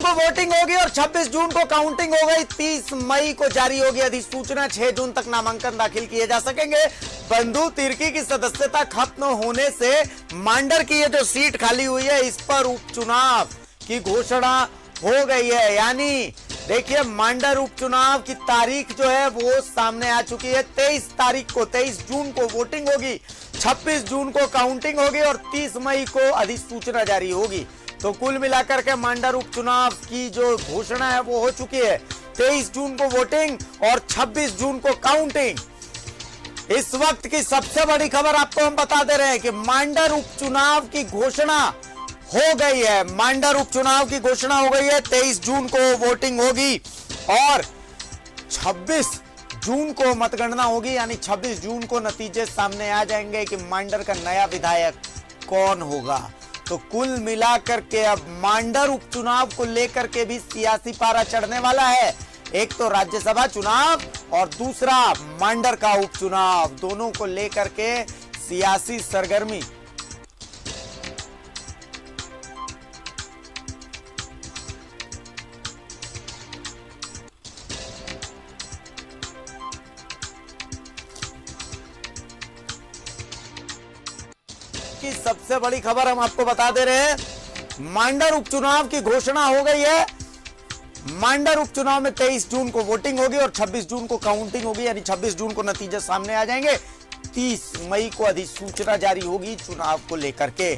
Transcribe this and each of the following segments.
को वोटिंग होगी और 26 जून को काउंटिंग हो गई। 30 मई को जारी होगी अधिसूचना। 6 जून तक नामांकन दाखिल किए जा सकेंगे। बंधु तिर्की की सदस्यता खत्म होने से मांडर की ये जो सीट खाली हुई है, इस पर उपचुनाव की घोषणा हो गई है। यानी देखिए, मांडर उपचुनाव की तारीख जो है वो सामने आ चुकी है। 23 जून को वोटिंग होगी, 26 जून को काउंटिंग होगी और 30 मई को अधिसूचना जारी होगी। तो कुल मिलाकर के मांडर उपचुनाव की जो घोषणा है वो हो चुकी है। 23 जून को वोटिंग और 26 जून को काउंटिंग। इस वक्त की सबसे बड़ी खबर आपको हम बता दे रहे हैं कि मांडर उपचुनाव की घोषणा हो गई है। मांडर उपचुनाव की घोषणा हो गई है। 23 जून को वोटिंग होगी और 26 जून को मतगणना होगी। यानी 26 जून को नतीजे सामने आ जाएंगे कि मांडर का नया विधायक कौन होगा। तो कुल मिलाकर के अब मांडर उपचुनाव को लेकर के भी सियासी पारा चढ़ने वाला है। एक तो राज्यसभा चुनाव और दूसरा मांडर का उपचुनाव, दोनों को लेकर के सियासी सरगर्मी। की सबसे बड़ी खबर हम आपको बता दे रहे हैं, मांडर उपचुनाव की घोषणा हो गई है। मांडर उपचुनाव में 23 जून को वोटिंग होगी और 26 जून को काउंटिंग होगी। यानी 26 जून को नतीजे सामने आ जाएंगे। 30 मई को अधिसूचना जारी होगी चुनाव को लेकर के।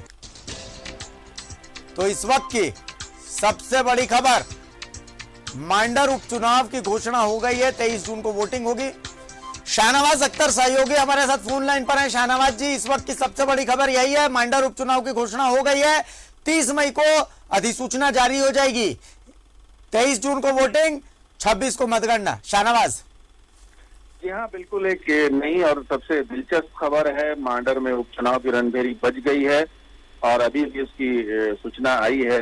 तो इस वक्त की सबसे बड़ी खबर, मांडर उपचुनाव की घोषणा हो गई है। 23 जून को वोटिंग होगी। शाहनवाज अख्तर सहयोगी हमारे साथ फोन लाइन पर हैं। शाहनवाज जी, इस वक्त की सबसे बड़ी खबर यही है, मांडर उपचुनाव की घोषणा हो गई है। 30 मई को अधिसूचना जारी हो जाएगी। 23 जून को वोटिंग, 26 को मतगणना। शाहनवाज जी हाँ, बिल्कुल एक नई और सबसे दिलचस्प खबर है। मांडर में उपचुनाव की रणभेरी बज गई है और अभी भी उसकी सूचना आई है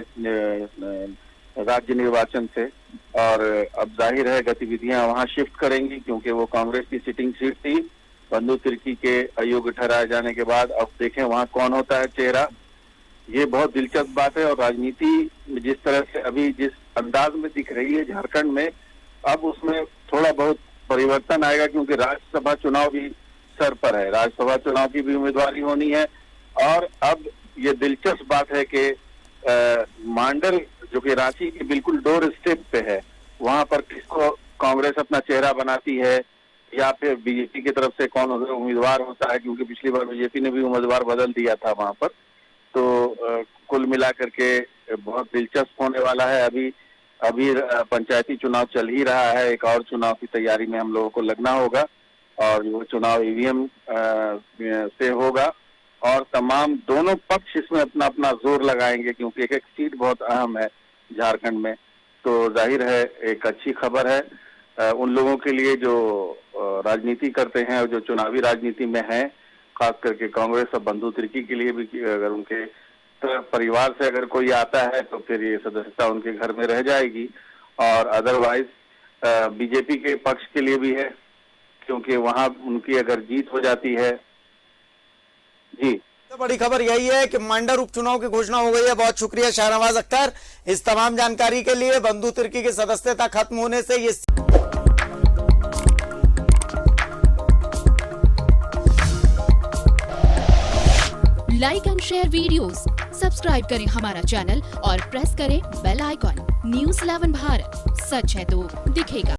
राज्य निर्वाचन से। और अब जाहिर है गतिविधियां वहां शिफ्ट करेंगी, क्योंकि वो कांग्रेस की सिटिंग सीट थी। बंधु तिर्की के अयोग्य ठहराए जाने के बाद अब देखें वहां कौन होता है चेहरा। ये बहुत दिलचस्प बात है। और राजनीति जिस तरह से अभी जिस अंदाज में दिख रही है झारखंड में, अब उसमें थोड़ा बहुत परिवर्तन आएगा, क्योंकि राज्यसभा चुनाव भी सर पर है। राज्यसभा चुनाव की भी उम्मीदवारी होनी है। और अब ये दिलचस्प बात है कि मांडर जो कि रांची के बिल्कुल डोर स्टेप पे है, वहां पर किसको कांग्रेस अपना चेहरा बनाती है या फिर बीजेपी की तरफ से कौन उम्मीदवार होता है, क्योंकि पिछली बार बीजेपी ने भी उम्मीदवार बदल दिया था वहां पर। तो कुल मिलाकर के बहुत दिलचस्प होने वाला है। अभी पंचायती चुनाव चल ही रहा है। एक और चुनाव की तैयारी में हम लोगों को लगना होगा और वो चुनाव ईवीएम से होगा और तमाम दोनों पक्ष इसमें अपना अपना जोर लगाएंगे, क्योंकि एक एक सीट बहुत अहम है झारखंड में। तो जाहिर है एक अच्छी खबर है उन लोगों के लिए जो राजनीति करते हैं और जो चुनावी राजनीति में हैं, खास करके कांग्रेस और बंधु तिर्की के लिए भी। अगर उनके परिवार से अगर कोई आता है तो फिर ये सदस्यता उनके घर में रह जाएगी। और अदरवाइज बीजेपी के पक्ष के लिए भी है, क्योंकि वहां उनकी अगर जीत हो जाती है। जी, तो बड़ी खबर यही है कि मांडर उपचुनाव की घोषणा हो गई है। बहुत शुक्रिया शाहनवाज अख्तर इस तमाम जानकारी के लिए। बंधु तिर्की की सदस्यता खत्म होने से ये like and share videos, subscribe करें हमारा चैनल और प्रेस करें बेल आइकॉन। न्यूज़ 11 भारत, सच है तो दिखेगा।